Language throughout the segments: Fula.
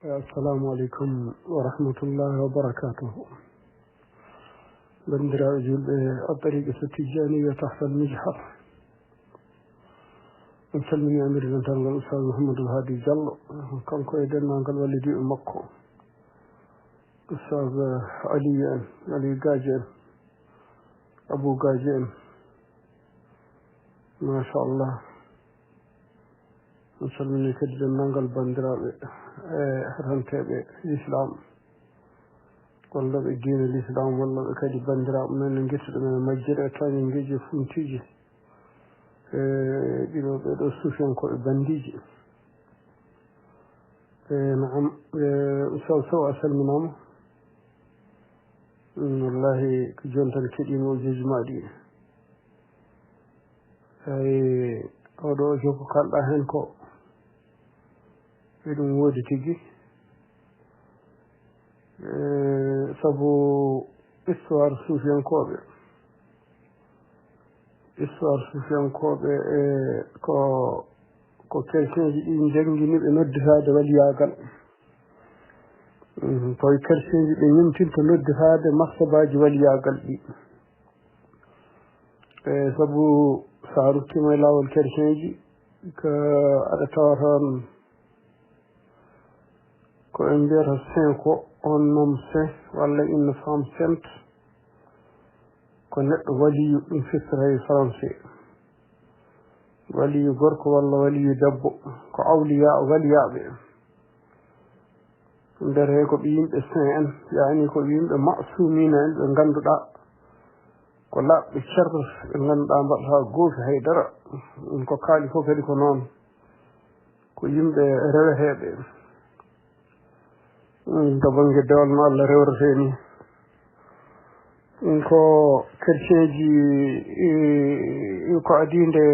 السلام عليكم ورحمة الله وبركاته. بندر أجل الطريقة التجانية تحت المجحر. نسلمني أمير زنتان الأستاذ محمد الهادي جل كان كويدنا قال والدي أمكو أستاذ علي قاجين أبو قاجين ما شاء الله. نسلمني كدنا قال بندر هرنتي الإسلام والله الدين الإسلام والله كذي بندر من نجت من مجرى تاني نجي فنتيجي دينو السوشيال كو بنديجي نعم سو أسلمنا والله كجونت الكريم وجزمادي أودو جوك قال أهنكو بدون وجه تيجي سبو إسوار سوشيان كوبي كو كرسين جي جنجي نبي ند هذا ولياقل كو كرسين جي نمتين تند هذا مخصباج ولياقل سبو ساروكي ميلاو الكرسين جي كأرتارهم ko en mbiyata senko on mom sen walla une femme sainte ko neɗɗo waliyu ɗum fistata e français waliyu gorko walla waliyu debbo ko awliya waliyaɓe nder he ko ɓe yimɓe saint en yani ko yimɓe masumina en ɓe ngannduɗa ko laɓɓe ceerre ɓe ngannduɗa mbaɗata goofi haydara ko kaali fof kadi ko noon ko yimɓe reweteɓe to bange dewal no Allah rewrete ni ko kerceji ko adinde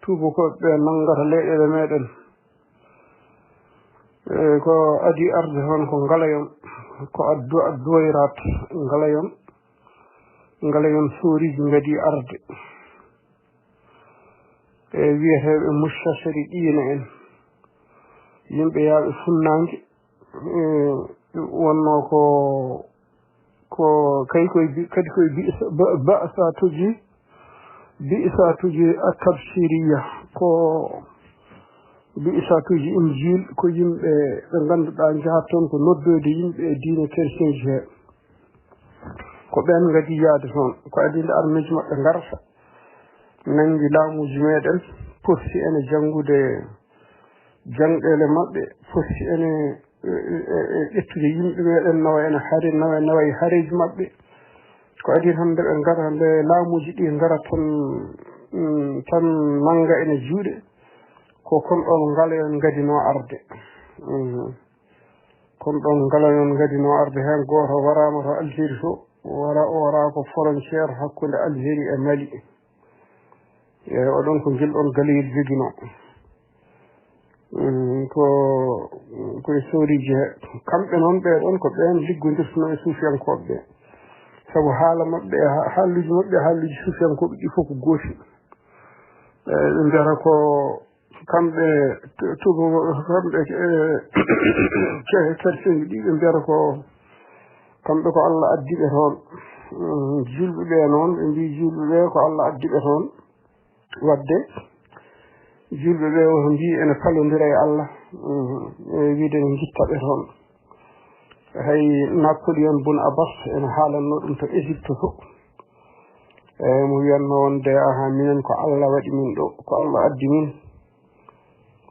tubakoɓe nangata leyɗele meɗen ko adi arde toon ko ngalayon ko adduwayrat ngalayon sooriji ngadi arde wiyeteɓe mustachari ɗiina en yimɓe yaaɓe funnangue wonno ko kay koy kadi koy bi'satuji at-tabsiriya ko bi'satuji injil ko yimɓe ɓe ngannduɗa jahat toon ko noddode yimɓe e diine chrétienji he ko ɓen ngadi yaade toon ko adinde armeji maɓɓe ngarta nangi laamuji meɗen posti ene janngude jangɗele maɓɓe posti ene ƴettude yimɓe meɗen nawa e hareji maɓɓe ko adi tan nde ɓe ngara nde laamuji ɗi ngara tan nanga ene juuɗe ko kon ɗon ngalayon gadino arde hen goto warama to Algérie to wara ko frontiére hakkude Algérie e Mali oɗon ko gilɗon galeyel jogino koye sooriji he kamɓe noon ɓeɗon ko ɓen liggodirtuno e suufiyankoɓe ɓe sabu haala maɓɓe haalluji suufiyankoɓe ɗi fof ko gooti ɓe mbiyata ko kamɓe kerseji ɗi ɓe mbiyata ko kamɓe ko Allah addiɓe toon julɓe ɓe noon ɓe mbi julɓe ɓe ko Allah addiɓe toon wadde julɓe ɓe mbi ene palodira e Allah wiide ne gittaɓe toon hay Napoléon Bonaparte ene haalanno ɗum to Égypte to mo wiyanno wonde aha minen ko Allah waɗi min ɗo ko Allah addi min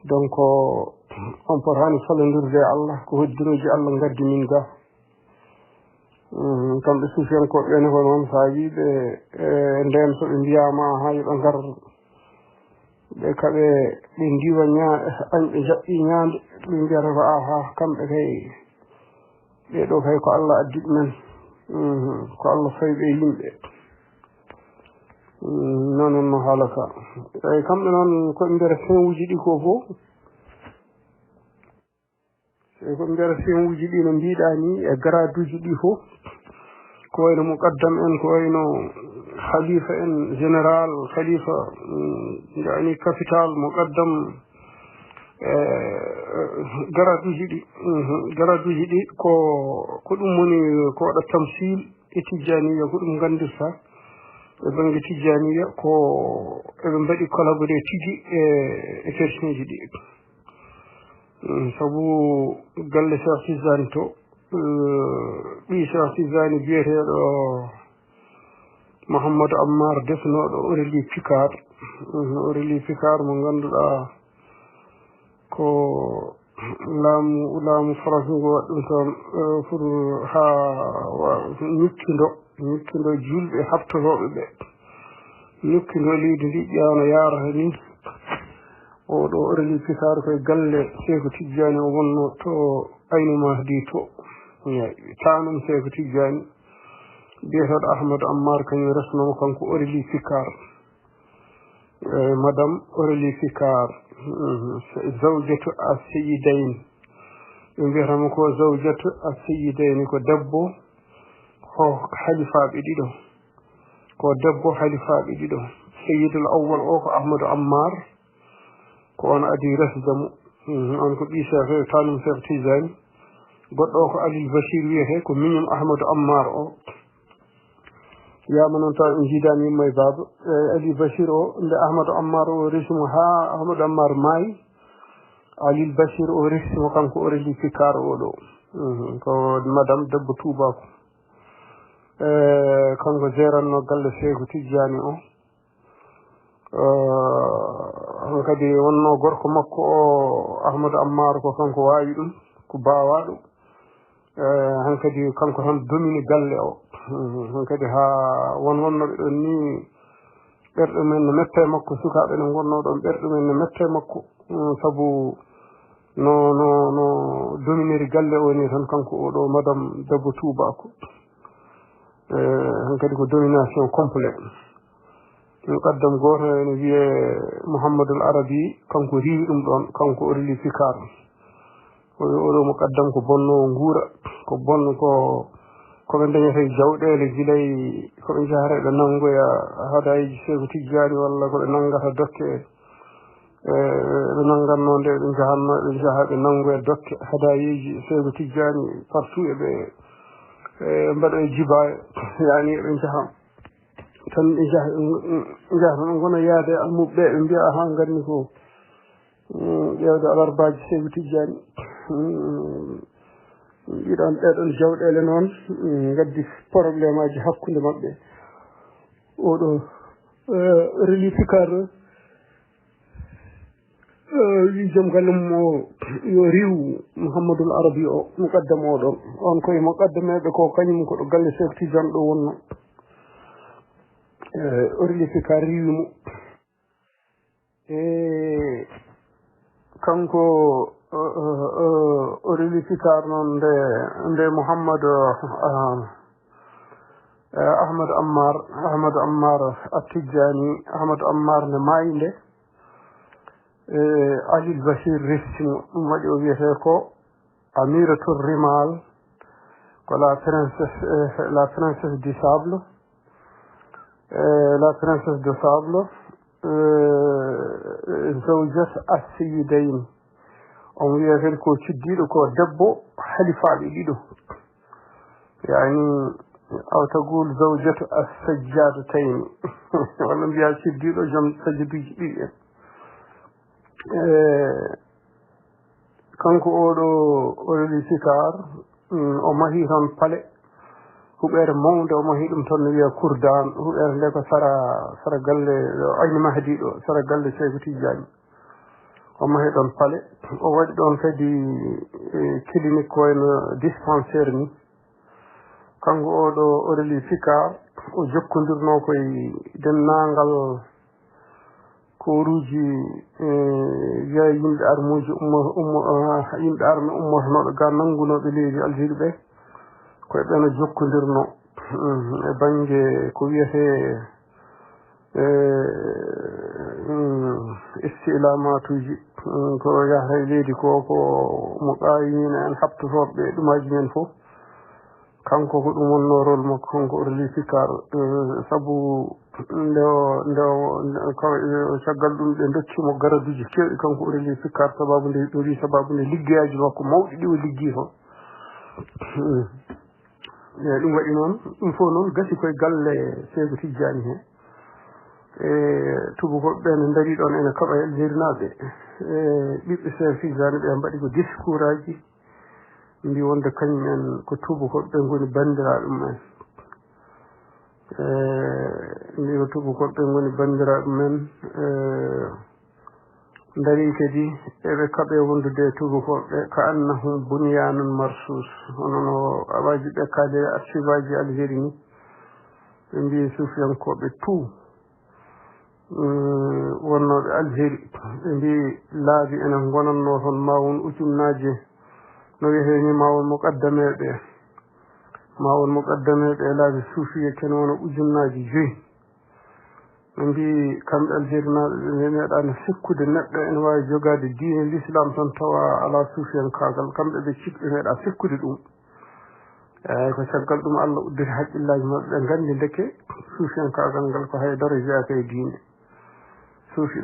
donc on potani fallodirde e Allah ko hoddiroji Allah gaddi min ga kamɓe suufiyankoɓe ɓene ko noon sa wiɓe nden so ɓe mbiyama ha yoɓe ngar ɓe kaɓe ɓe ndiwa ɓe jaɓɓi ñaande ɓe mbiyata ko aha kamɓe kay ɓeɗo kay ko Allah addiɓe men ko Allah fawi ɓe yimɓe noon no haalata eyi kamɓe noon koɓe mbiyata fin uji ɗi ko fof koɓe mbiyata fin uji ɗi no mbiɗa ni e grade uji ɗi fof ko wayno muqaddam en ko wayno khalifa en général khalifa yani capital muqaddam garaduji ɗi ko ɗum woni ko waɗa tamsil e tijjaniya ko ɗum gandirta e banggue tijjaniya ko eɓe mbaɗi collaboré tigi e question ji ɗi sabu galle Cheikh Tidiane to ɓi Cheikh Tidiane biyeteɗo Mouhamadou Ammar defnoɗo Aurélie Picard mo ganduɗa ko laamu France ngo waɗi ɗum toon pour ha ñukkindo julɓe habtotoɓe ɓe ñukkindo leydi ndi ƴewno yarata ni oɗo Aurélie Picard koye galle Seeko Tidiane o wonno to Aynu Mahdi to tanum Seeko Tidiane biyeteɗo Ahmadou Ammar kañum resnomo kanko Aurélie Picard madame Aurélie Picard zawjatu as-sayyidayn ɓe mbiyatamo ko zawjatu as-sayyidayn ko debbo halifaɓe ɗiɗo sayyidul awwal o ko Ahmadou Ammar ko on adi resdamo on ko ɓi Cheikh tanum Cheikh Tidiane goɗɗo o ko Alil Bachir wiyete ko miñum Ahmadou Ammar o yama noon taw en jiidani yimma e baba Ali Bachir o nde Ahmadou Ammar o resimo ha Ahmadou Ammar maayi Alil Bachir o resimo kanko Aurélie Picard oɗo ko madame debbo tubako kanko jeranno galle Seeko Tidiane o on kadi wonno gorko makko o Ahmadou Ammar ko kanko wawi ɗum ko bawa ɗum han kadi kanko tan domini galle o han kadi ha wonnoɓe ɗon ni ɓerɗe men ne mette makko sukaɓe ne gonno ɗon ɓerɗe men ne mette makko sabu no dominiri galle o ni tan kanko oɗo madame debbo tubako han kadi ko domination complet muqaddam goto ene wiye Mouhamadoul Arabi kanko riwi ɗum ɗon kanko Aurélie Picard oɗo muqaddam ko bonno nguura ko bonno koɓe dañata jawɗele gilay koɓe jahata ɓe nangoya haadaji Seeko Tidiane walla koɓe nangata dokke ɓe nanganno nde ɓe jahanno ɓe jaha ɓe nangoya dokke haadayeji Seeko Tidiane partout eɓe mbaɗa e jibaya yani ɓe jaha tan ɓe jaha ɗon gona yaade almuɓe ɓe mbiya ha ganni ko ƴewde alarbaji Seeko Tidiane ɗeɗon jawɗele noon gaddi probléme aji hakkude maɓɓe oɗo Aurélie Picard wi joom galle mum o yo riw Mouhamadoul Arabi o muqaddam oɗon on koye muqaddameɓe ko kañum koɗo galle Seeko Tidiane ɗo wonno Aurélie Picard riwimo kanko Aurélie Picard noon nde Ahmadou Ammar at-Tidjani Ahmadou Ammar ne maayi nde Alil Bachir restimo ɗum waɗi o wiyete ko Amiratul Rimal ko la princesse du sable zawjat as-sayyidayn on wiyeten ko ciddiɗo ko debbo halifaɓe ɗiɗo yani aw tagul zawjatu as-sajjadatayn walla mbiya ciddiɗo joom sajjaduji ɗiɗi kanko oɗo Aurélie Picard o mahi toon paale huɓere mawde o mahi ɗum toon no wiya Kourdan huɓere nde ko sara galle Aynu Mahdi ɗo sara galle Seeko Tidiane o mahi ɗon paale o waɗi ɗon kadi clinique ko wayno dispensaire ni kanko oɗo Aurélie Picard o jokkodirno koye dennagal koruji wiya yimɓe armuji yimɓe arme ummotonoɓe ga nanngunoɓe leydi Algérie ɓe koye ɓeno jokkodirno e banggue ko wiyete istilamatuji ko yahata e leydi ko mo ɓayina en habtotoɓe ɗumaji men fof kanko ko ɗum wonno rôle makko kanko orli fikar sabu caggal ɗum ɓe dokkimo garaduji kewɗi kanko orli fikar sababu nde ɗo wi sababu nde liggeyaji makko mawɗi ɗi o liggi ko ɗum waɗi noon ɗum fof noon gasi koye galle Seydou Tidiani he tubakoɓe ɓe daari ɗon ene kaɓa e algérinaɓe ɓiɓɓe Seydou Tidiani ɓe mbaɗi ko discours aji mbi wonde kañumen ko tubakoɓe ngoni bandiraɓe mumen mbi ko tubakoɓe ngoni bandiraɓe men dari kadi eɓe kaɓe wondude tubakoɓe ka annahum bunyanun marsus hono no awaji ɓe kaade archive aji Algérie ni ɓe mbi sufiyankoɓe tout wonnoɓe Algérie ɓe mbi laabi enen gonanno toon ma won ujunnaje no wiyeteni ma won muqaddameɓe laabi suufiye ken wona ujunnaji 5 ɓe mbi kamɓe algérinaɓe ɓe meeɗano sikkude neɗɗo ene wawi jogade diine l'islam tan tawa ala suufiyankagal kamɓe ɓe cikɓe meeɗa sikkude ɗum eyyi ko caggal ɗum Allah udditi haqqillaji mabɓe ɓe gandi deke suufiyankagal ngal ko haydara jeyaka e diine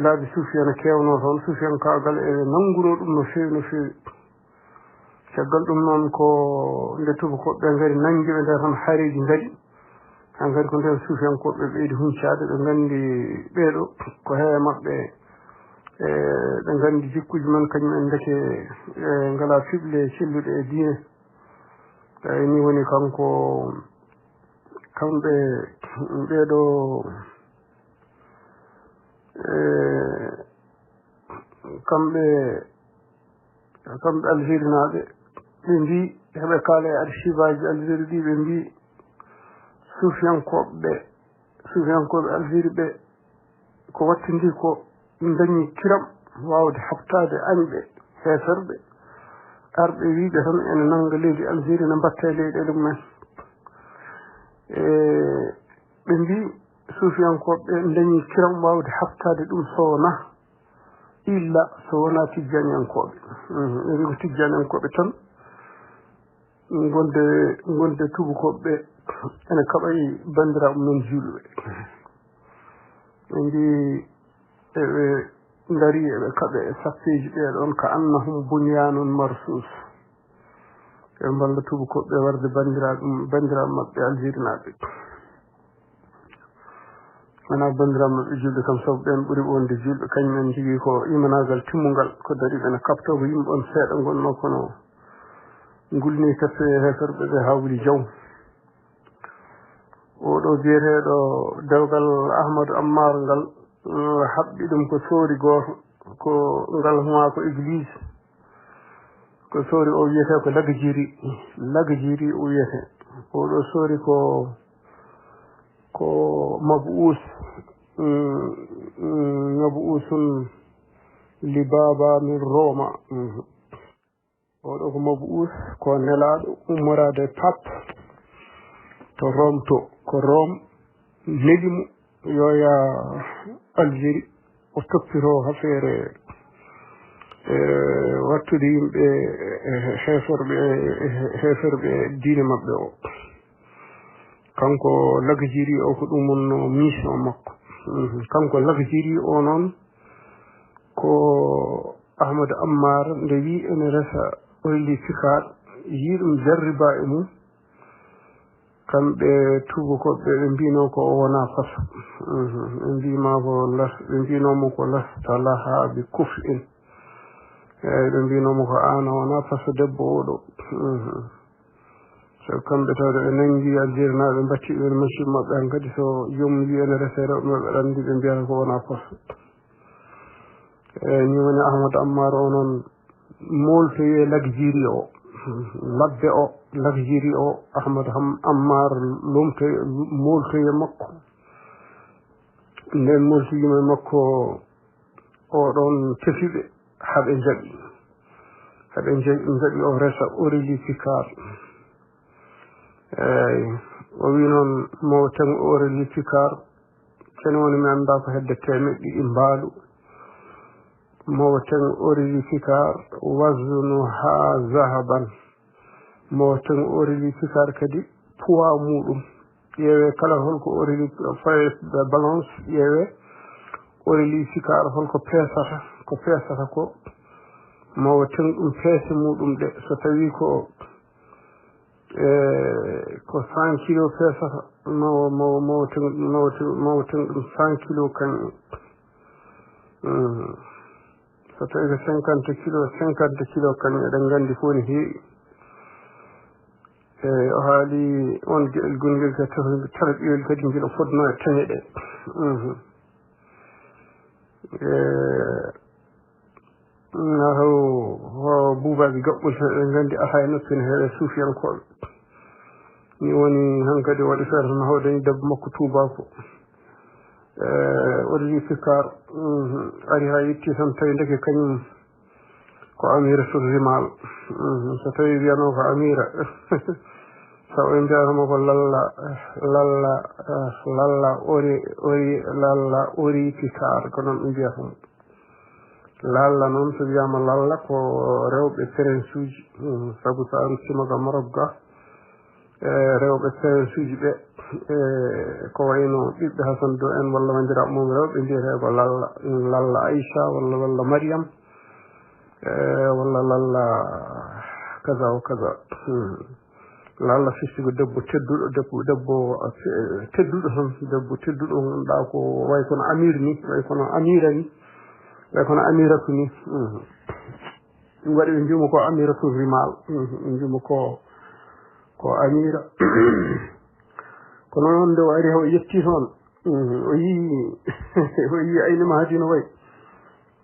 laabi suufi ene kewno toon suufiyankagal e nanguno ɗum no fewi caggal ɗum noon ko nde tubakoɓe ngari nangi ɓe nder tan haareji ngari hankadi ko nder suufiyankoɓe ɓeydi huncade ɓe gandi ɓeeɗo ko heewe maɓɓe ɓe gandi jikkuji men kañumen deke ngala fiɓle celluɗe e diine ni woni kanko kamɓe ɓeeɗo kamɓe algérinaɓe ɓe mbi heɓe kaala e archive aji Algérie ɗi ɓe mbi suufiyankoɓe Algérie ɓe ko wattindi ko dañi kiram wawde habtade añɓe heeferɓe arɓe wiiɓe tan ene nanga leydi Algérie ne mbatta e leyɗele mumen ɓe mbi suufiyankoɓe dañi kiram wawde habtade ɗum sowona illa so wona tijjaniyankoɓe ɓe mbi ko tijjaniyankoɓe tan gonde tubakoɓe ene kaɓay bandiraɓe men julɓe ɓe mbi eɓe dari eɓe kaɓe e sappeji ɓeɗon ka annahum bunyanun marsus ɓe mballa tubakoɓe warde bandiraɓe mabɓe algérinaɓe wona bandiraɓe mabɓe julɓe kam sabu ɓen ɓuuri wonde julɓe kañumen jogui ko imanagal timmugal ko dari ɓene kapto ko yimɓe on seeɗa gonno kono ngulni kappe heferɓe ɓe hawli jaw oɗo biyeteɗo dewgal Ahmadou Ammar ngal haɓɓi ɗum ko soori goto ko ngal huma ko église ko soori o wiyete ko lagajiri o wiyete oɗo soori ko mabuusun li baba min Roma oɗo ko mabuus ko nelaɗo ummorade pape to Rome ko Rome nelimo yoya Algérie o toppito hafere wattude yimɓe heferɓe diine mabɓe o kanko lagajiri o ko ɗum wonno mission makko kanko lagajiri o noon ko Ahmadou Ammar nde wi ene resa oyli fikar yi ɗum jarriba e mum kamɓe tubakoɓe ɓe mbino ko o wona faso ɓe mbinomo ko lasta laha bi kuf'in eyyi ɓe mbinomo ko an a wona faso debbo oɗo so kamɓe tawde ɓe nangi algérinaɓe mbatti ɓen machine maɓɓe han kadi so joomum wi ene rese rewɓe maɓɓe ɗandi ɓe mbiyata ko wona faso eyyi ni woni Ahmadou Ammar o noon moltoye lagajiri o labbe o lagajiri o Ahmadou Ammar moltoye makko nden moltoyima makko oɗon tefiɓe haɓe jaɓi o resa Aurélie Picard eyyi o wi noon mo tan Aurélie Picard ken woni mi anda ko hedde temeɗɗi mbaalu mo tan Aurélie Picard waznuha zahaban mo tan orili fikar kadi poids mudum yewe kala holko orili fay balance yewe orili fikar holko pesata ko mo tan dum pese mudum de so tawi ko 100 kilo pesata mo tan 100 kilo kan so tawi 50 kilo kan eɗen gandi fof ne heewi o haali on geɗel gongel ka tarɓiwel kadi ngel fotno e tañe ɗe ho buubaji gaɓɓol tan eɗen gandi ata e nokku ne heewe suufiyankoɓe ni woni hankadi waɗi feere tan hawdani debbo makko tubako oɗoni sikkar ari ha yetti tan tawi ndeke kañum ko amira sur rimal so tawi wiyano ko amira so en mbiyatamo ko lalla ori pikar ko noon ɓe mbiyatamo lalla noon so wiyama lalla ko rewɓe prince uji saabu sa ruttima ka Maroc ga rewɓe prince uji ɓe ko wayno ɓiɓɓe Hasan Do en walla wandiraɓe mum rewɓe mbiyete ko lalla Aïcha walla Mariam walla lalla kaza o kaza lalla fistigo debbo tedduɗo tan debbo tedduɗo ganduɗa ko way kono amir ni way kono amira ni way kono amiratu ni ɗum waɗi ɓe mbiyamo ko amiratu rimal ɓe mbiyamo ko amira kono noon nde o ari o yetti toon o yii aynima haadi no wayi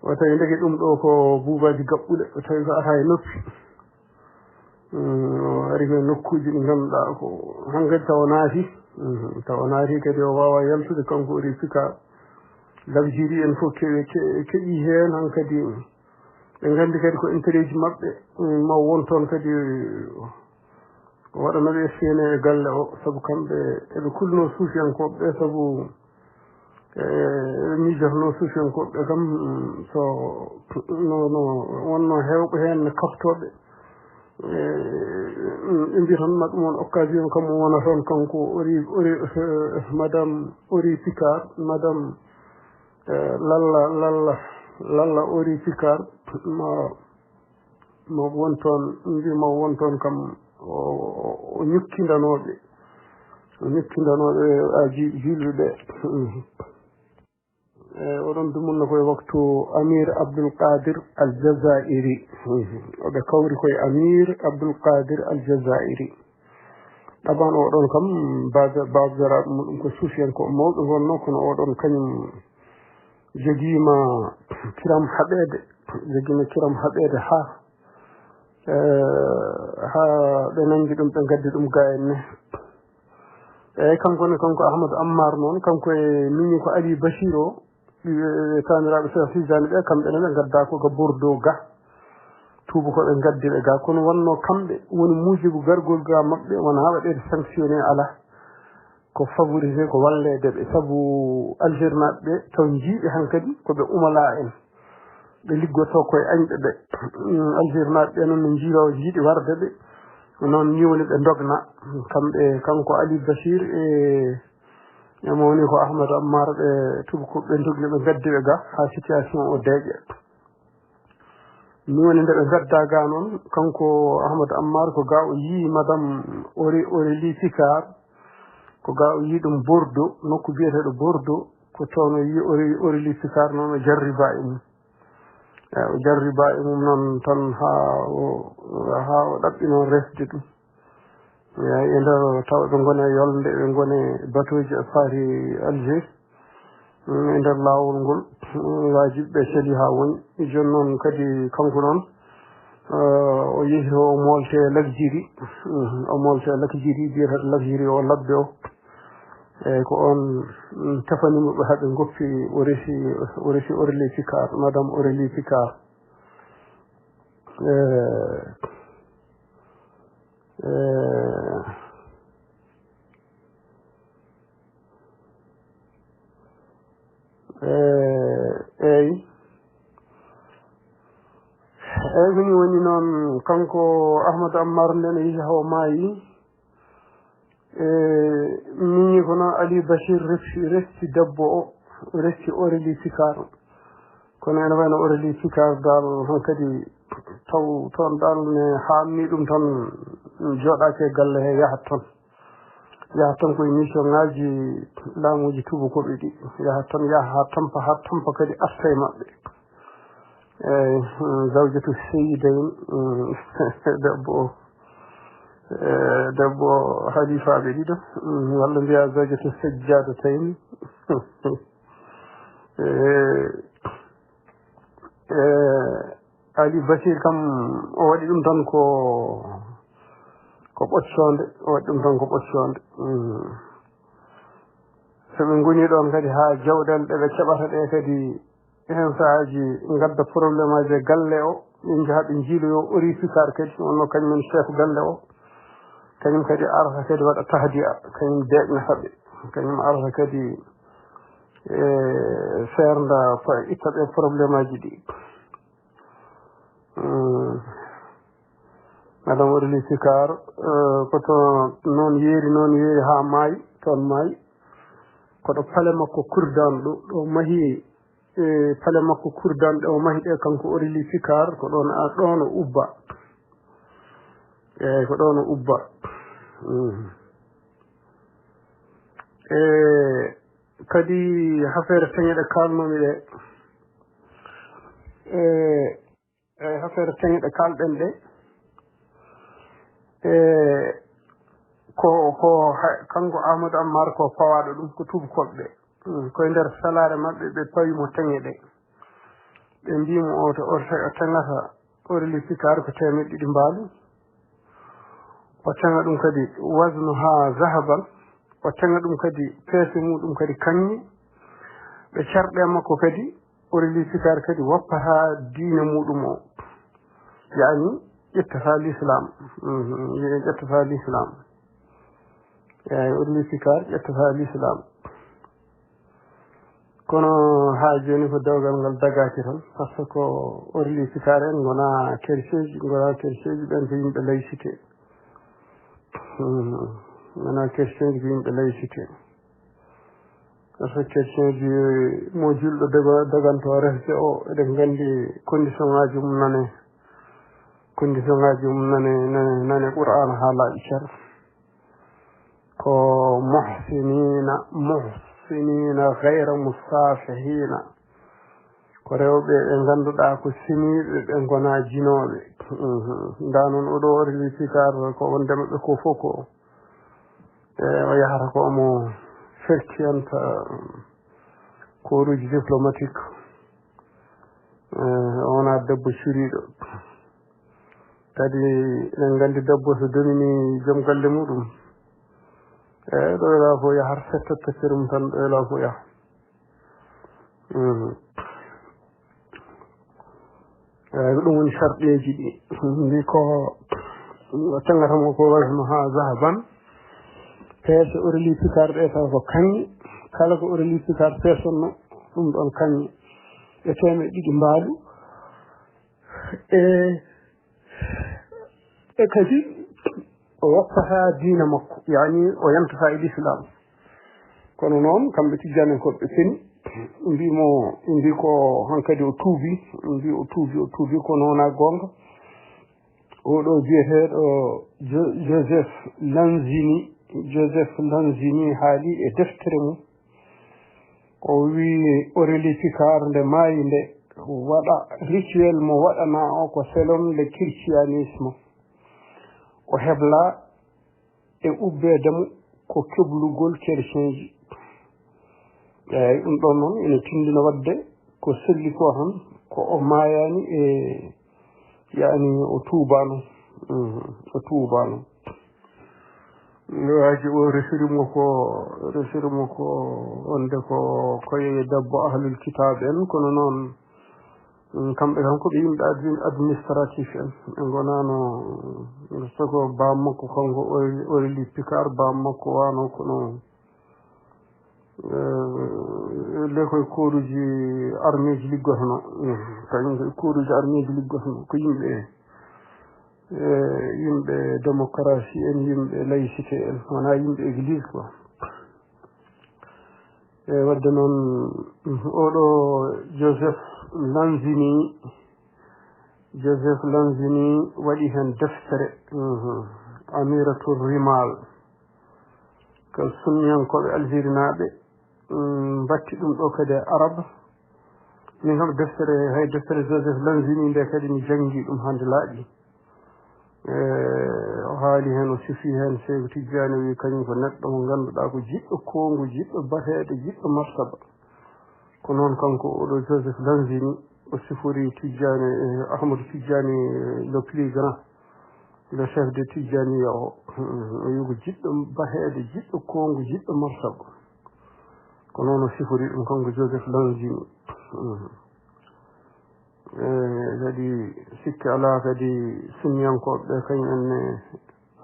o tawi ndeke ɗum ɗo ko buubaji gaɓɓuɗe o tawi ko ata e noppi o ari koye nokkuji ɗi ngannduɗaa ko hankkadi taw o naati kadi o waawa yaltude kanko ori pika labjiri en fof keƴii heen hankkadi ɓe nganndi kadi ko intérêt ji maɓɓe maw won toon kadi waɗano ɓe seene e galle o sabu kamɓe eɓe kulno suufiyankoɓe ɓe sabu eɓe miijotno suufiyankoɓe ɓe kam so no wonno heewɓe heen kaftoɓe ɓe mbiya tan ma ɗum on occasion kam o wona toon kanko ori madame ori Picard madame lalla ori Picard mo won toon mbima won toon kam o ñukkindanoɓe julɓe ɓe oɗon dumunno koye waktu Amir Abdul Qadir Al Jazairi oɓe kawri koye Amir Abdul Qadir Al Jazairi ɗaban oɗon kam babdaraɓe muɗum ko suufiyanko mawɓe gonno kono oɗon kañum joguima kiram haɓede ha ɓe nangi ɗum ɓe gaddi ɗum ga en ne eyyi kanko Ahmadou Ammar noon kanko e mini ko Ali Bachir o taniraɓe Cheikh Tidiane ɓe kamɓe ne ɓe gadda ko Bordeaux ga tuuba ko ɓe gaddi ɓe ga kono wonno kamɓe woni muujibu gargol ga maɓɓe wona waɗede sanctionné ala ko favorisé ko wallede ɓe saabu Algérie naɓe ɓe taw jiiɓe hankkadi koɓe umala en ɓe liggoto koye añɓe ɓe Algérie naɓe ɓe noon no jiilawo jiiɗi warde ɓe noon ni woni ɓe dogna kamɓe kanko Ali Bachir e mo woni ko Ahmadou Ammar ɓe tubakoɓe ɓe dogni ɓe gaddi ɓe ga ha situation o deeƴe ni woni nde ɓe gadda ga noon kanko Ahmadou Ammar ko ga o yii madame Aurélie Picard ko ga o yii ɗum Bordeaux nokku biyeteɗo Bordeaux ko toon o yii Aurélie Picard noon o jarriba e mum o jarriba e mum noon tan ha o ɗaɓɓi resde ɗum eyi e nder taw ɓe gone yolde ɓe gone batuji e faati Algérie e nder laawol ngol wajiɓe ɓe celi ha woni joni noon kadi kanko noon o yeehi o molte Lakjiri biyeteɗo Lakjiri o labbe o eyyi ko on tefanimo ɓe haaɓe goppi o resi Aurélie Picard madame Aurélie Picard eyyi woni no noon kanko Ahmadou Ammar nden yihi haw maayi minni kono Ali Bachir resti debbo o resti Aurélie Picard kono ene wayno Aurélie Picard dal hankadi taw toon dal ne haamni ɗum tan jooɗaake galle he yahat ton koye mission ŋaaji laamuuji tubakoɓe ɗi yahat ton yaha ha tampa kadi arta e maɓɓe zawjatu seyidayn debbo halifaɓe ɗiɗo walla mbiya zawjatu sajjadatayn Ali Bachir kam o waɗi ɗum tan ko ɓocconde o waɗi ɗum tan ko ɓocconde so ɓe ngoni ɗon kadi ha jawɗele ɗe ɓe keɓata ɗe kadi hen saahaji gadda probléme aji e galle o ɓe jaaha ɓe jiiloyo Aurélie Picard kadi wonno kañumen chef galle o kañum kadi arata kadi waɗa tahdiya kañum deeƴnata ɓe kañum arata kadi feernda itta ɓe probléme aji ɗi madame Aurélie Picard koto noon yeeri ha maayi toon maayi koɗo pale makko kurdanɗo ɗo mahi pale makko kurdanɗo o mahi ɗe kanko Aurélie Picard ko ɗon o ubba eyyi ko ɗon o ubba kadi affaire teŋe ɗe kalnomi ɗe affaire teŋe ɗe kalɗen ɗe ko kanko Amadou Ammar ko fawaɗo ɗum ko tubakoɓe koye nder salare maɓɓe ɓe pawimo teŋe ɗe ɓe mbimo o teŋata Aurélie Picard ko 200 mbaalu o teŋa ɗum kadi wasnu ha zahaban o teŋa ɗum kadi peese muɗum kadi kaŋŋi ɓe carɗe makko kadi Aurélie Picard kadi woppata diine muɗum o yani ƴettata l'islam ƴettata l'islam eyi Aurélie Picard ƴettata l'islam kono ha joni ko dewgal ngal dagaki tan par ce que Aurélie Picard en gona kerseji ɓen ko yimɓe laïcité gona kerseji ko yimɓe laïcité par ce que kerseji mo julɗo daganto resde o eɗen gandi condition ngaji mum nane Qur'an haala icar ko muhsinina gayra musafihina ko rewɓe ɓe ganduɗa ko siniɓe ɓe gona jinoɓe nda noon oɗo Aurélie Picard ko wondema ɓe ko fof ko o yahata ko omo fertiyanta koruji diplomatique wona debbo ciriɗo kadi eɗen gandi debbo so domini joom galle muɗum ɗo ela fo yahata settata mum tan ɗo ela fo yaha ko ɗum woni sarɗeji ɗi mbi ko teŋatamo ko wasno ha zahaban peese Aurélie Picard ɗe taw ko kaŋŋi kala ko Aurélie Picard peesonno ɗum ɗon kaŋŋi e 200 mbaalu e kadi o woppata diina makko yani o yamtata e l'islam kono noon kamɓe tijjani koɓe peni mbi ko hankadi o tuubi kono wona gonga oɗo biyeteɗo Joseph Lanzini haali e deftere mum o wi Aurélie Picard nde maayi nde waɗa rituel mo waɗana o ko selon le christianisme o hebla e ubbedemo ko keblugol chrétien ji eyyi ɗum ɗon noon ene tindina wadde ko selli ko tan ko o mayani e yani o tuubano waji o resirimo ko wonde ko koye debbo ahlul kitab en kono noon kamɓe tan koɓe yimɓe administratif en ɓe gonano soko bammakko kanko Aurélie Picard bammakko wano kono le koye koruji armée ji liggotono kañum koye koruji armée ji liggotono ko yimɓe yimɓe démocratie en yimɓe laïcité en wona yimɓe église quoi wadde noon oɗo Joseph Lanzini waɗi hen deftere amiratul rimal ko sunniyankoɓe Algérie naɓe batti ɗum ɗo kadi araba min kam deftere Joseph Lanzini nde kadi mi jangi ɗum hande laaɓi o haali hen o sifi hen Seydou Tidiane wi kañum ko neɗɗo mo ganduɗa ko jiɗɗo kongu jiɗɗo bateɗe jiɗɗo martaba ko noon kanko oɗo Joseph Lanzini o sifori Tidiane Ahmadou Tidiane le plus grand le chef de Tidiane o wi ko jiɗɗo bateɗe jiɗɗo kongu jiɗɗo martaba ko noon o sifori ɗum kanko Joseph Lanzini kadi sikki ala kadi sunniyankoɓe kañum enne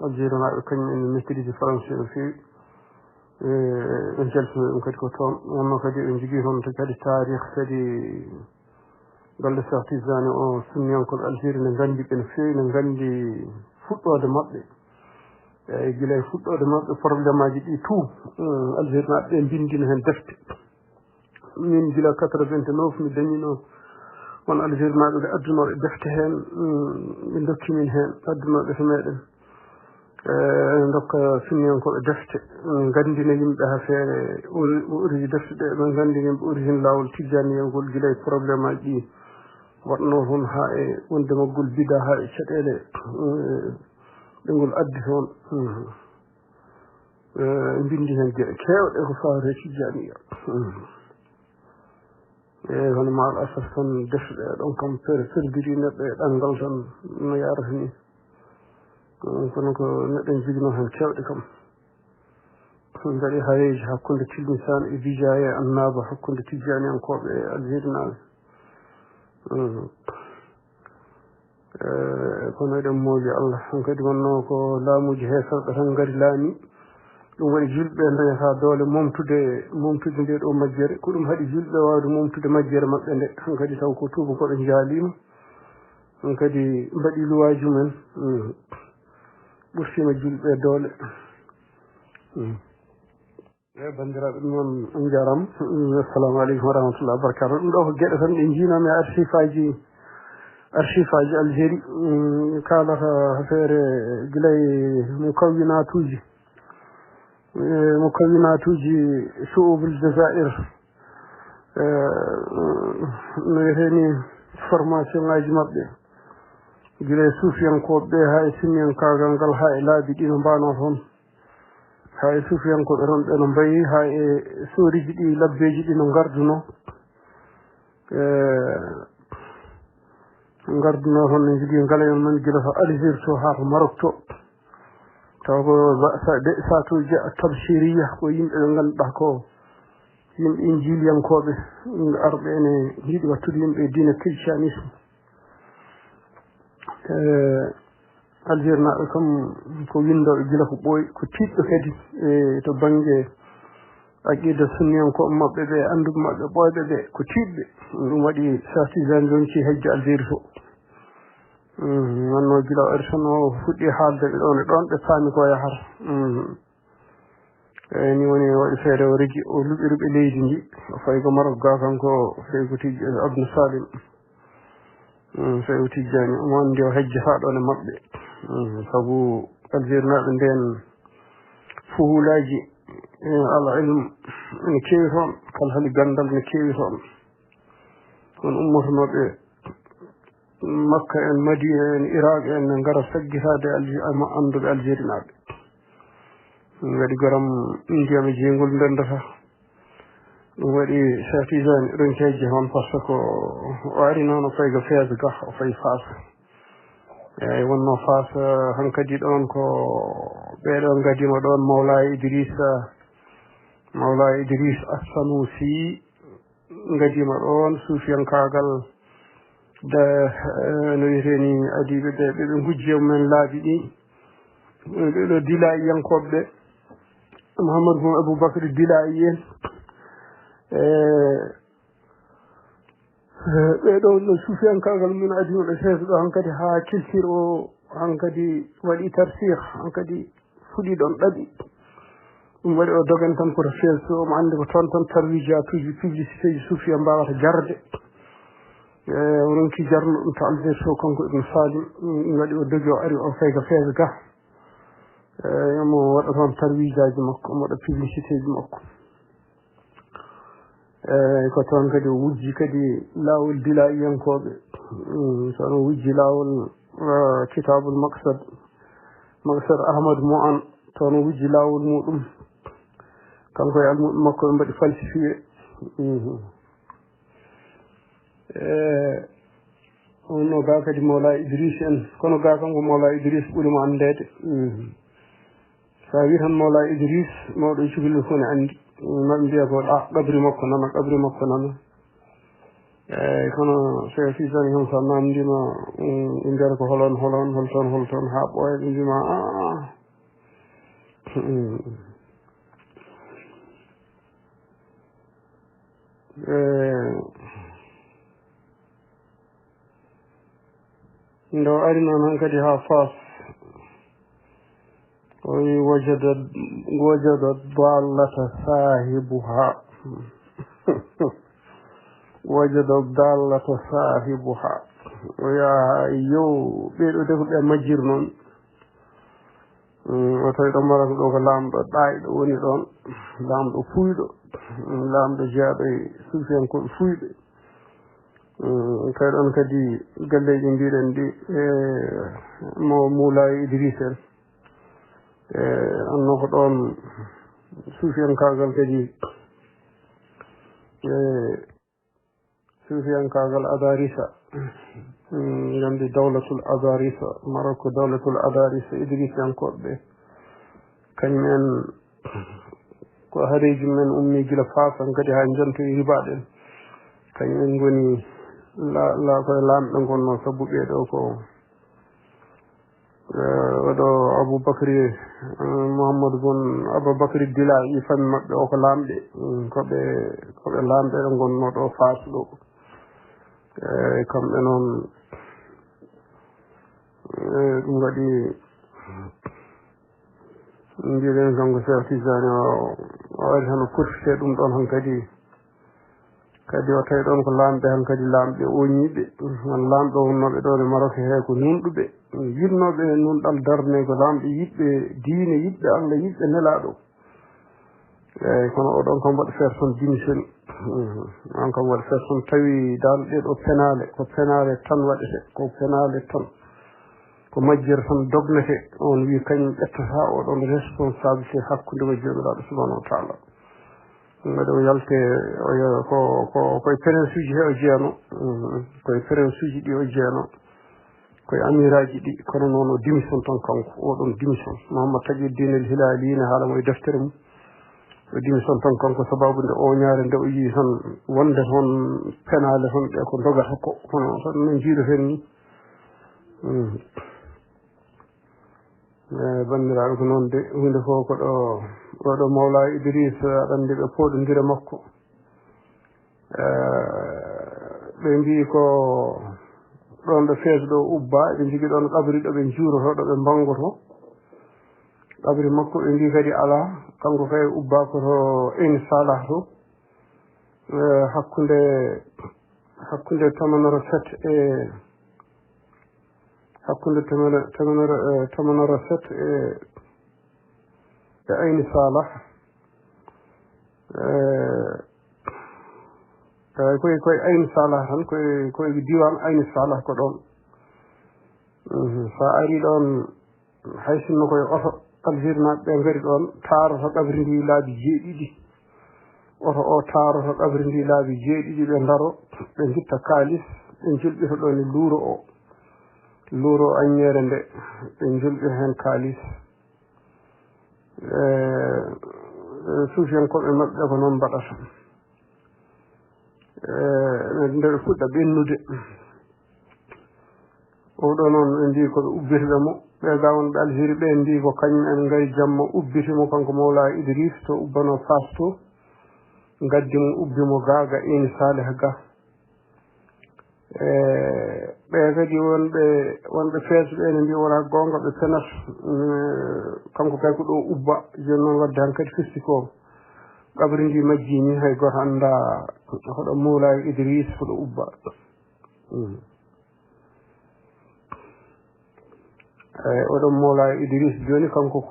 Algérie naɓe kañum enne maîtrise français no fewi ɓe jaltino ɗum kadi ko toon wonno kadi ɓe jogui toon kadi tarih kadi golle Cheikh Tidiane o sunniyankoɓe Algérie ne gandi ɓe no fewi ne gandi fuɗɗode mabɓe eyyi guila e fuɗɗode mabɓe probléme aji ɗi tout Algérie naɓe ɓe bindino hen defte min guila 89 mi dañino won Algérie naɓe ɓe addunoɓe defte hen ɓe dokki min hen addunoɓe to meɗen dokka sunniyankoɓe defte gandina yimɓe ha feere origine defte ɗe ɓe gandina yimɓe origine lawol tijjaniyangol guila e probléme aji ɗi waɗno toon ha e wonde maggol bida ha e caɗele ɗe ngol addi toon bindi hen gueɗe kewɗe ko fawate tijjaniya eyyi hono ma al asaf tan defte ɗe ɗon kam perdiri neɗɗo e ɗanngal tan no yarata ni kono ko neɗɗo en jogino hen kewɗe kam gaɗi hareji hakkude tilmisane e bijaye e annaba hakkude tijjaniyankoɓe e Algérie naɓe kono eɗen mooji Allah on kadi wonno ko laamuji heesorɓe tan gari laami ɗum waɗi julɓe dañata doole momtude nde ɗo majjere ko ɗum haɗi julɓe wawde momtude majjere maɓɓe nde han kadi taw ko tubakoɓe jaalima on kadi mbaɗi luwaji mumen ɓurtima julɓe doole eyi bandiraɓe ɗum noon on jaram assalamu aleykum wa rahmatullah wa barakatuh ɗum ɗo ko gueɗe tan ɗe jiinami e archive aji Algérie kalata affaire guilay mukawinatuji shu'ubul Jazair no wiyeteni formation ngaji maɓɓe guila e suufiyankoɓe ha e sunniyankagal ngal ha e laabi ɗi no mbano toon ha e suufiyankoɓe toon ɓe no mbayi ha e soriji ɗi labbeji ɗi no garduno toon ne jogui ngalayon men guila to Algérie to ha to Maroc to taw ko satuji tabsiriya ko yimɓe ɓe ganduɗa ko yimɓe injiliyankoɓe arɓe ene jiiɗi wattude yimɓe diine christianisme Algérie naɓe kam ko windoɓe gila ko ɓooyi ko tiɗɗo kadi to banggue aqida sunniyankoɓe maɓɓe ɓe anduɓe maɓɓe ɓooyɓe ɓe ko tiɗɓe ɗum waɗi sartisane jonci hejjo Algérie to wonno gila o ari tan o fuɗɗi haalde ɓe ɗon e ɗon ɓe paami ko yahata eyyi ni woni waɗi feere o rigi o luɓiriɓe leydi ndi o fayi ko Maroc ga kanko fayi ko Abdou Salim fayi ko Tijjani omo andi o hejjata ɗon e maɓɓe sabu Algérie naɓe nden fuhulaji ala ilm ene keewi toon kala haali gandal ne keewi toon on ummotonoɓe Makka en Madina en Iraq en ne ngara saggitade anduɓe Algérie naɓe waɗi garam ndiyam jeygol ndendata ɗum waɗi Cheikh Tidiane ɗon kejje toon par ce que o ari noon o fayi ko feese ga o fayi Fass eyyi wonno Fass hankadi ɗon ko ɓeɗo gadima ɗon Mawlaye Idriss As-Sanusi gadima ɗon suufiyankagal no wiyeteni adiɓe ɓe gujje mumen laabi ɗi ɓeɗo Dilayi yankoɓe ɓe Mouhamadou Boun Aboubacry Dilayi en ɓeɗo no suufiyankagal mumen adinoɗo seeso ɗo hankadi ha culture o hankadi waɗi tarsih hankadi fuɗi ɗon ɗaɗi ɗum waɗi o dogan tan koto feeso omo anndi ko toon tan tarwijatuji publicité ji suufiya mbawata jarde o ronki jarno ɗum to alberto kanko ibn salim ɗum waɗi o dogi o ari o fayga feega ga yomo waɗa toon tarwijaji makko omo waɗa publicité ji makko ko toon kadi o wujji kadi laawol dila iyankoɓe toon o wujji laawol kitabul maqsad ahmadou mo'an toon o wujji laawol muɗum kanko e almuɗum makko ɓe mbaɗi falsifié onno ga kadi mawla idris en kono ga kanko mawla idris ɓurimo andede sa wi tan mawla idris mawɗo e cukalel fof ne andi maɓe mbiya ko qabri makko nana kono cheikh fisani kam sa namdima ɓe mbiyata ko holton ha ɓooya ɓe mbima ndo ari noon han kadi ha Fas oyi wajada dallata sahibuha o yaha yo ɓeɗo defu ɓe majjir noon o tawi ɗo marata ɗo ko laamɗo ɗayɗo woni ɗon laamɗo fuyɗo laamɗo jeyaɗo e suufiyankoɓe fuyɓe kadi ɗon kadi galleji mbiɗen ɗi mo Moulay Idriss en anno ko ɗon suufiyankagal kadi suufiyankagal adarisa gandi dawlatul adarisa Maroko dawlatul adarisa idrisiyankoɓe ɓe kañumen ko hareji men ummi gila Fasan kadi ha jontoyi ribaɗen kañumen goni la koye lamɓe gonno sabu ɓeɗo ko oɗo Aboubacry Mouhamadou bon Aboubacry Dila i famille maɓɓe o ko lamɓe koɓe lamɓe ɗo gonno ɗo Fas ɗo kamɓe noon ɗum waɗi mbiɗen kanko Cheikh Tidiane o ari tan o profité ɗum ɗon han kadi o tawi ɗon ko lamɓe han kadi lamɓe oñiɓe lamɓe wonnoɓe ɗon e Maroc he ko nunɗuɓe yinnoɓe nunɗal darne ko lamɓe yiɗɓe diine yiɗɓe Allah yiɗɓe nelaɗo eyyi kono oɗon kam waɗi feere toon démission on kam waɗi feere toon tawi dal ɗeɗo ko penale tan waɗete ko penale tan ko majjere tan dognete on wi kañum ƴettata oɗon responsabilité hakkude mo jomiraɗo subahanahu wa taala waɗi o yalte koye prince uji he o jeeyano koye prince uji ɗi o jeeyano koye amiraji ɗi kono noon o démission tan kanko oɗon démission Mouhammad Taqiyuddin El Hilali ne haalamo e deftere mum o démission tan kanko sababude o ñaare nde o yii tan wonde toon penale toon ɓe ko dogata ko hono tan no jiiɗoten ni bandiraɓe ko noon de hunde fof ko ɗo Mawla Idriss aɗa andi ɓe poɗodira makko ɓe mbi ko ɗon ɗo fees ɗo ubba ɓe jogui ɗon qabri ɗo ɓe juuroto ɗo ɓe bangoto qabri makko ɓe mbi kadi ala kanko kay ubba koto Ain Salah to hakkude tamanoro set e hakkude tamanoro set e Ain Salah koye Ain Salah tan koye diwan Ain Salah ko ɗon sa ari ɗon hay sinno koye oto Algérie naɓe ɓe ngari ɗon taaroto qabri ndi laabi jeeɗiɗi oto o taaroto qabri ndi laabi jeeɗiɗi ɓe ndaro ɓe jitta kaalis ɓe julɓita ɗon e luuro aññere nde ɓe julɓita hen kaalis suufiyankoɓe maɓɓe ko noon mbaɗata nde ɓe fuɗɗa ɓennude oɗo noon ɓe mbi koɓe ubbitiɓe mo ɓe ga wonɓe Algérie ɓe mbi ko kañum en ngari jamma ubbitimo kanko Mawla Idriss to ubbano Fas to gaddi mo ubbimo ga Ain Salah ga ɓe kadi wonɓe feesuɓe ene mbi wona gonga ɓe penat kanko kay ko ɗo ubba joni noon wadde han kadi fisti ko ƙabri ndi majji ni hay goto annda hoɗo Moulay Idriss hoɗo ubba eyi oɗon Moulay Idriss joni kanko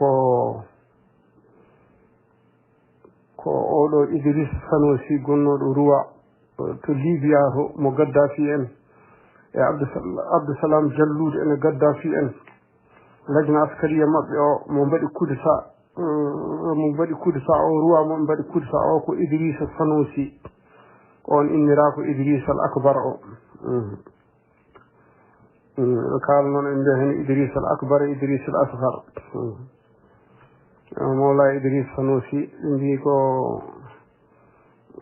ko oɗo Idriss Sanosi gonnoɗo Ruwa to Libya to mo Gaddafi en e Abdousalam Jallude ene Gaddafi en lajna askariya maɓɓe o mo mbaɗi coup d'état o Ruwa mo mbaɗi coup d'état o ko Idrissa Sanosi on innira ko Idrissa al Akbar o kala noon en mbiya hen Idrissa al Akbar e Idrissa al Asghar Mawla Idrissa Sanosi mbi ko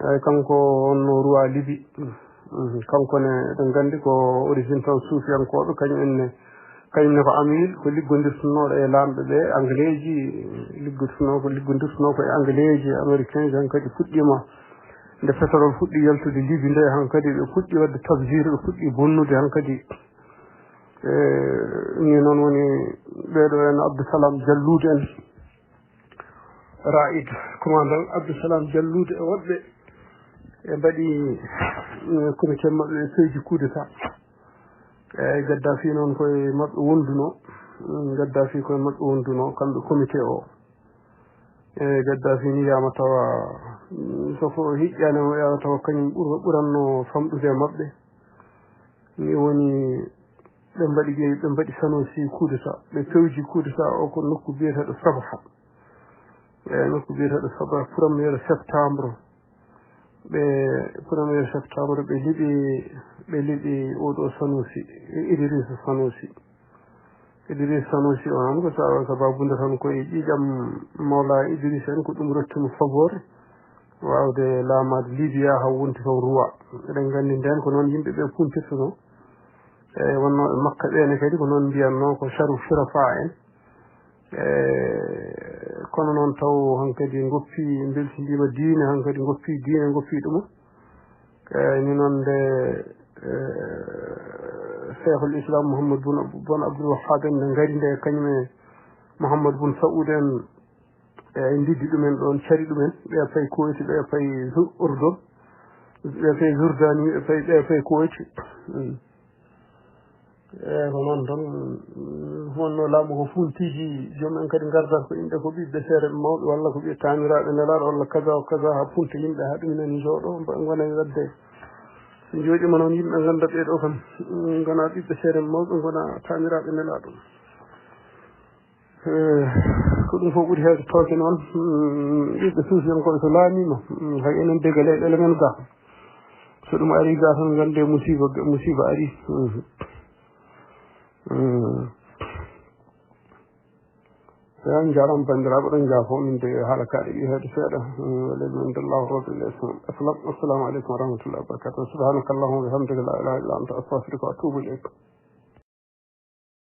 ay kanko wonno Ruwa Libi kanko ne ɗen gandi ko origine taw suufiyankoɓe kañumne ko amil ko liggodirtunoɗo e lamɓe ɓe anglais ji liggodirtuno ko e anglais ji américain ji han kadi fuɗɗima nde pétrole fuɗɗi yaltude Libi nde han kadi ɓe puɗɗi wadde tabjir ɓe puɗɗi bonnude han kadi ni noon woni ɓeɗo en Abdousalam Jallude en Raid commandant Abdousalam Jallude e woɓɓe e mbaɗi comité maɓɓe feeji coup d'état eyi Gaddafi noon koye maɓɓe wonduno kamɓe comité o eyi Gaddafi ni yama tawa soko hiƴƴanimo yama tawa kañum ɓuranno famɗude e maɓɓe ni woni ɓe mbaɗi Sanosi coup d'état ɓe pewji coup d'état o ko nokku biyeteɗo Sabha eyi nokku biyeteɗo Sabha 1er septembre ɓe liɓi oɗo Sanosi Idrissa Sanosi o noon ko sababude tan koye ƴiƴam Mawla Idrissa en ko ɗum rottimo favore wawde laamade Libya ha wonti toon Ruwa eɗen gandi nden ko noon yimɓeɓe puntirtuno eyi wonnoɓe Makka ɓene kadi ko noon mbiyanno ko Sharif Shurafa en kono noon taw hankadi goppi beltidima diine hankadi goppi ɗumo ni noon nde cheikhul islam Mouhammad bun Abdoul Wahhab en nde gari nde kañum e Mouhammad bun Saoud en e ndiddi ɗumen ɗon cari ɗumen ɓe payi Koyti ɓe payi Urdun ɓe payi Jordani ɓe payi Koyti eyi ko noon tan wonno laamu ko funtiji jomumen kadi gardata ko yimɓe ko ɓiɓɓe seere mawɓe walla ko ɓiɓɓe taniraɓe nelaɗo walla kaza o kaza ha punta yimɓe ha ɗuminen jooɗo gona wadde so jooɗima noon yimɓe ganda ɓeɗo kam gona ɓiɓɓe seere mawɓe gona taniraɓe nelaɗo ko ɗum fof ɓuuri hewde tooke noon ɓiɓɓe suufiyankoɓe so laamima hay enen degale ɗele men ga so ɗum ari ga tan gande musiba ari yan jaram bandiraɓe ɗon jaafo min de haala kaɗe ɗi heede seeɗa walilmindallahu rabbil assalamu aleykum wa rahmatullahi wa barakatuh subhanaka allahumma wa bihamdika la ilaha illa anta astaghfiruka wa atubu ilayk